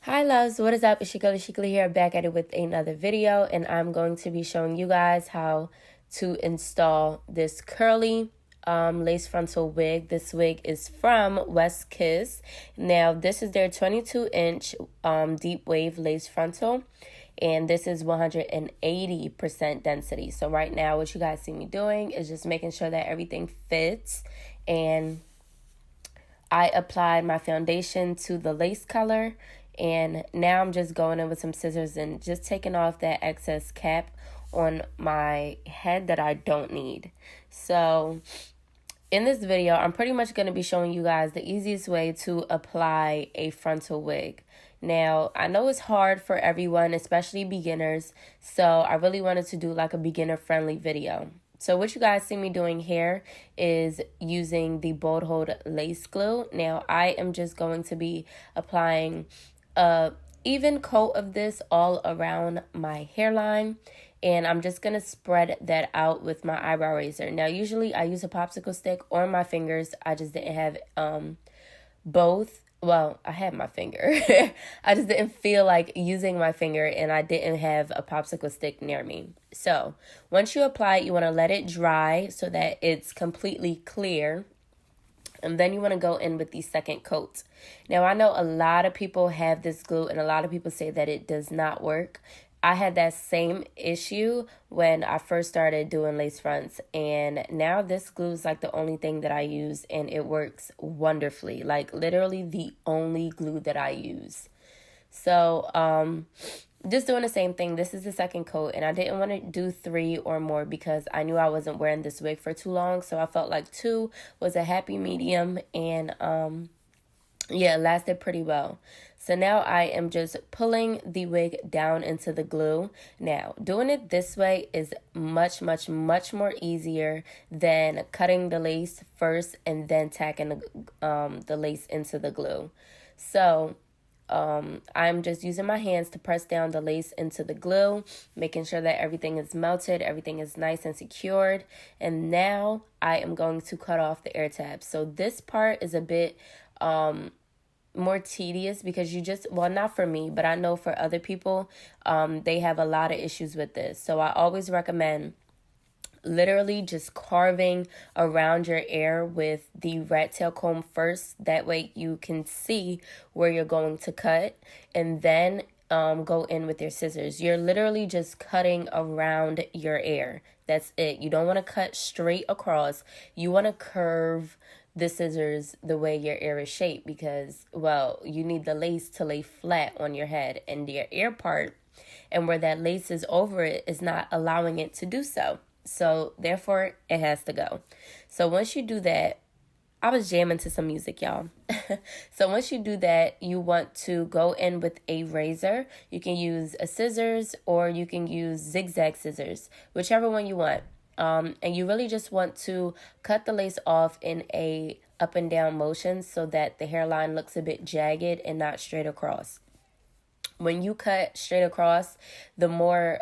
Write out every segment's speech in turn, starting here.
Hi loves, what is up? It's AshecaLee here, back at it with another video, and I'm going to be showing you guys how to install this curly lace frontal wig. This wig is from WestKiss. Now this is their 22-inch deep wave lace frontal, and this is 180% density. So right now what you guys see me doing is just making sure that everything fits, and I applied my foundation to the lace color, and now I'm just going in with some scissors and just taking off that excess cap on my head that I don't need. So in this video, I'm pretty much going to be showing you guys the easiest way to apply a frontal wig. Now, I know it's hard for everyone, especially beginners, so I really wanted to do like a beginner-friendly video. So what you guys see me doing here is using the Bold Hold lace glue. Now, I am just going to be applying a even coat of this all around my hairline, and I'm just going to spread that out with my eyebrow razor. Now, usually I use a popsicle stick or my fingers. I just didn't have both. Well, I had my finger. I just didn't feel like using my finger, and I didn't have a popsicle stick near me. So once you apply it, you want to let it dry so that it's completely clear. And then you want to go in with the second coat. Now, I know a lot of people have this glue, and a lot of people say that it does not work. I had that same issue when I first started doing lace fronts, and now this glue is like the only thing that I use, and it works wonderfully. Like literally the only glue that I use. So just doing the same thing. This is the second coat, and I didn't want to do 3 or more because I knew I wasn't wearing this wig for too long, so I felt like 2 was a happy medium, and yeah, it lasted pretty well. So now I am just pulling the wig down into the glue. Now, doing it this way is much more easier than cutting the lace first and then tacking the lace into the glue. So I'm just using my hands to press down the lace into the glue, making sure that everything is melted, everything is nice and secured. And now I am going to cut off the air tabs. So this part is a bit more tedious because you just, well, not for me, but I know for other people, they have a lot of issues with this. So I always recommend literally just carving around your ear with the rat tail comb first. That way you can see where you're going to cut, and then go in with your scissors. You're literally just cutting around your ear. That's it. You don't want to cut straight across. You want to curve the scissors the way your ear is shaped because, well, you need the lace to lay flat on your head, and your ear part and where that lace is over it is not allowing it to do so. So therefore it has to go. So once you do that, I was jamming to some music, y'all. So once you do that, you want to go in with a razor. You can use a scissors or you can use zigzag scissors, whichever one you want. And you really just want to cut the lace off in a up and down motion so that the hairline looks a bit jagged and not straight across. When you cut straight across, the more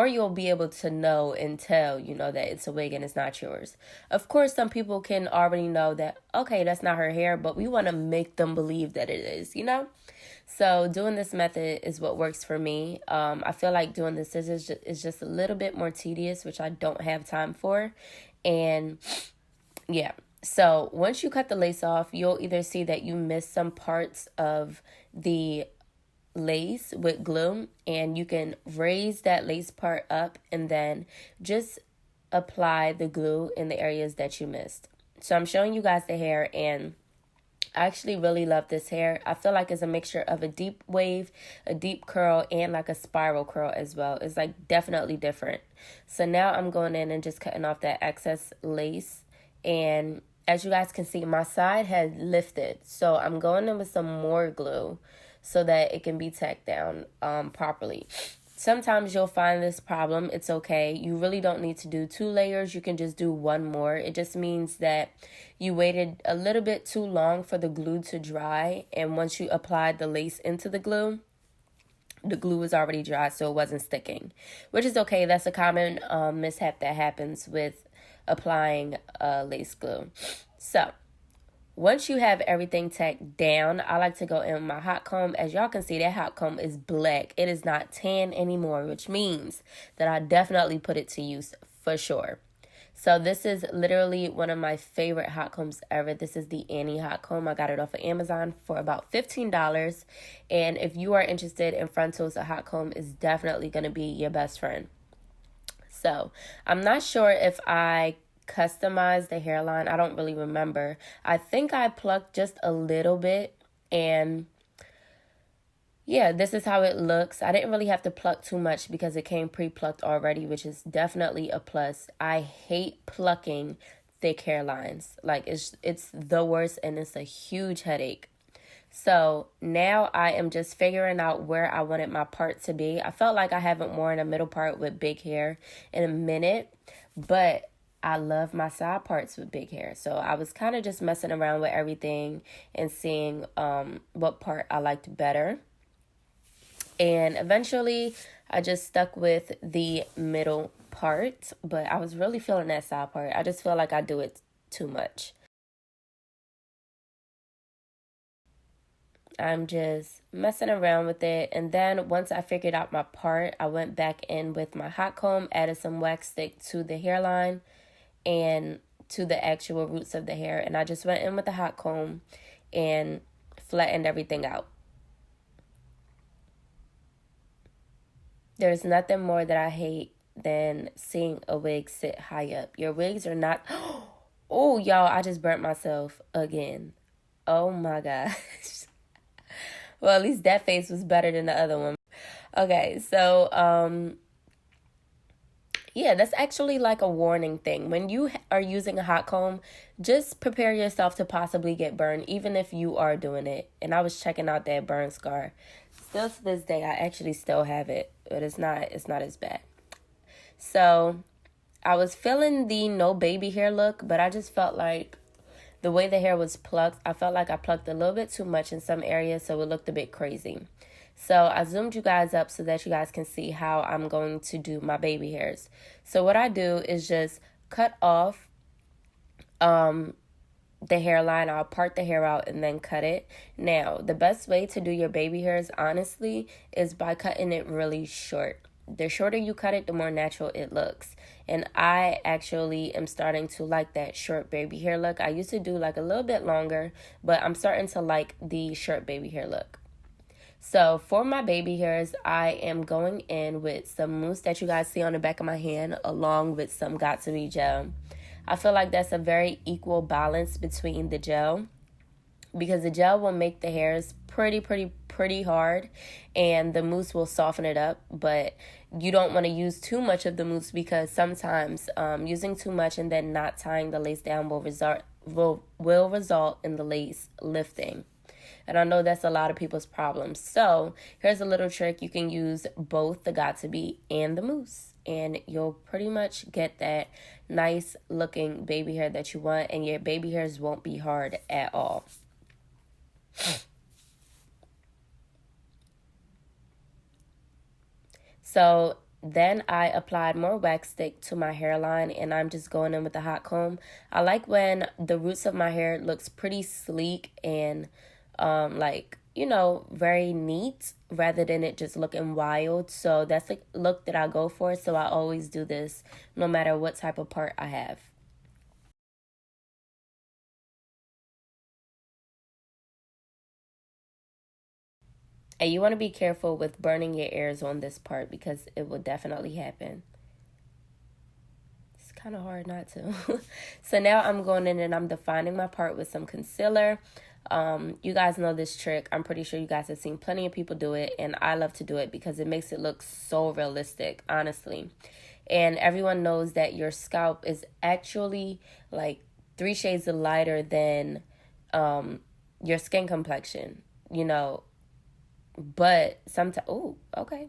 you'll be able to know and tell, that it's a wig and it's not yours. Of course, some people can already know that, okay, that's not her hair, but we want to make them believe that it is, So doing this method is what works for me. I feel like doing the scissors is just a little bit more tedious, which I don't have time for. And yeah. So once you cut the lace off, you'll either see that you missed some parts of the lace with glue, and you can raise that lace part up and then just apply the glue in the areas that you missed. So I'm showing you guys the hair, and I actually really love this hair. I feel like it's a mixture of a deep wave, a deep curl, and like a spiral curl as well. It's like definitely different. So now I'm going in and just cutting off that excess lace, and as you guys can see, my side has lifted. So I'm going in with some more glue so that it can be tacked down properly. Sometimes you'll find this problem. It's okay. You really don't need to do 2 layers. You can just do 1 more. It just means that you waited a little bit too long for the glue to dry. And once you applied the lace into the glue was already dry, so it wasn't sticking, which is okay. That's a common mishap that happens with applying lace glue. So once you have everything tacked down, I like to go in with my hot comb. As y'all can see, that hot comb is black. It is not tan anymore, which means that I definitely put it to use for sure. So this is literally one of my favorite hot combs ever. This is the Annie hot comb. I got it off of Amazon for about $15. And if you are interested in frontals, a hot comb is definitely going to be your best friend. So I'm not sure if I customized the hairline. I don't really remember. I think I plucked just a little bit, and yeah, this is how it looks. I didn't really have to pluck too much because it came pre-plucked already, which is definitely a plus. I hate plucking thick hairlines. Like, it's the worst, and it's a huge headache. So now I am just figuring out where I wanted my part to be. I felt like I haven't worn a middle part with big hair in a minute, but I love my side parts with big hair. So I was kind of just messing around with everything and seeing what part I liked better. And eventually I just stuck with the middle part, but I was really feeling that side part. I just feel like I do it too much. I'm just messing around with it. And then once I figured out my part, I went back in with my hot comb, added some wax stick to the hairline and to the actual roots of the hair. And I just went in with the hot comb and flattened everything out. There's nothing more that I hate than seeing a wig sit high up. Your wigs are not... Oh, y'all, I just burnt myself again. Oh, my gosh. Well, at least that face was better than the other one. Okay, so, yeah, that's actually like a warning thing. When you are using a hot comb, just prepare yourself to possibly get burned, even if you are doing it. And I was checking out that burn scar. Still to this day, I actually still have it, but it's not as bad. So I was feeling the no baby hair look, but I just felt like the way the hair was plucked, I felt like I plucked a little bit too much in some areas, so it looked a bit crazy. So I zoomed you guys up so that you guys can see how I'm going to do my baby hairs. So what I do is just cut off the hairline. I'll part the hair out and then cut it. Now, the best way to do your baby hairs, honestly, is by cutting it really short. The shorter you cut it, the more natural it looks. And I actually am starting to like that short baby hair look. I used to do like a little bit longer, but I'm starting to like the short baby hair look. So for my baby hairs, I am going in with some mousse that you guys see on the back of my hand, along with some Got2b gel. I feel like that's a very equal balance between the gel, because the gel will make the hairs pretty hard, and the mousse will soften it up. But you don't want to use too much of the mousse, because sometimes using too much and then not tying the lace down will result in the lace lifting. And I know that's a lot of people's problems. So here's a little trick. You can use both the Got2b and the mousse, and you'll pretty much get that nice looking baby hair that you want, and your baby hairs won't be hard at all. So then I applied more wax stick to my hairline, and I'm just going in with the hot comb. I like when the roots of my hair looks pretty sleek and like, you know, very neat, rather than it just looking wild. So that's the look that I go for. So I always do this no matter what type of part I have. And you want to be careful with burning your ears on this part, because it will definitely happen. It's kind of hard not to. So now I'm going in and I'm defining my part with some concealer. You guys know this trick. I'm pretty sure you guys have seen plenty of people do it, and I love to do it because it makes it look so realistic, honestly. And everyone knows that your scalp is actually like 3 shades lighter than your skin complexion, you know. But sometimes, oh, okay.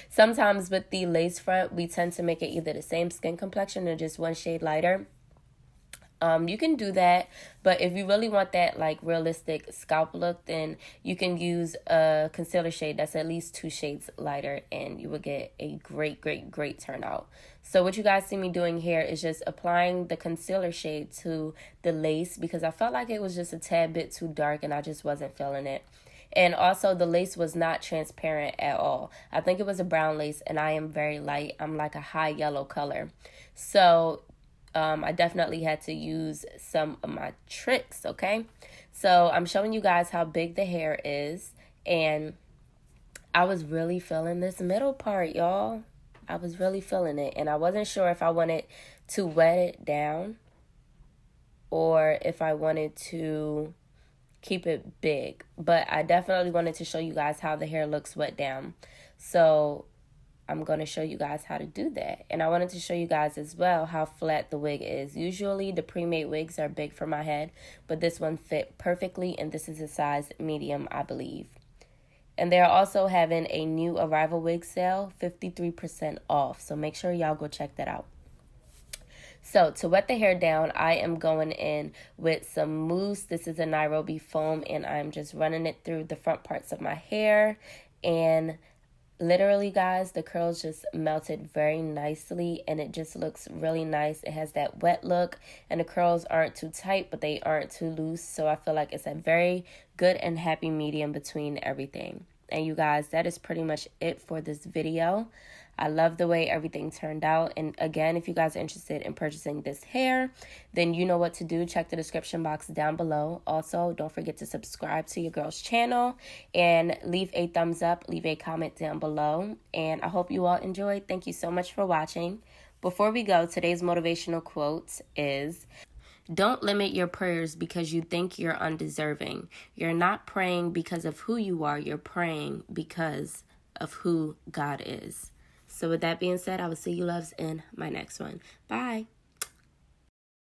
Sometimes with the lace front, we tend to make it either the same skin complexion or just 1 shade lighter. You can do that, but if you really want that like realistic scalp look, then you can use a concealer shade that's at least 2 shades lighter, and you will get a great turnout. So what you guys see me doing here is just applying the concealer shade to the lace, because I felt like it was just a tad bit too dark and I just wasn't feeling it. And also the lace was not transparent at all. I think it was a brown lace, and I am very light. I'm like a high yellow color. So I definitely had to use some of my tricks, okay? So I'm showing you guys how big the hair is, and I was really feeling this middle part, y'all. I was really feeling it, and I wasn't sure if I wanted to wet it down or if I wanted to keep it big, but I definitely wanted to show you guys how the hair looks wet down. So I'm going to show you guys how to do that. And I wanted to show you guys as well how flat the wig is. Usually the pre-made wigs are big for my head, but this one fit perfectly, and this is a size medium, I believe. And they're also having a new arrival wig sale, 53% off. So make sure y'all go check that out. So to wet the hair down, I am going in with some mousse. This is a Nairobi foam, and I'm just running it through the front parts of my hair. And literally, guys, the curls just melted very nicely, and it just looks really nice. It has that wet look, and the curls aren't too tight, but they aren't too loose. So I feel like it's a very good and happy medium between everything. And you guys, that is pretty much it for this video. I love the way everything turned out. And again, if you guys are interested in purchasing this hair, then you know what to do. Check the description box down below. Also, don't forget to subscribe to your girl's channel and leave a thumbs up, leave a comment down below. And I hope you all enjoyed. Thank you so much for watching. Before we go, today's motivational quote is, don't limit your prayers because you think you're undeserving. You're not praying because of who you are. You're praying because of who God is. So with that being said, I will see you loves in my next one. Bye.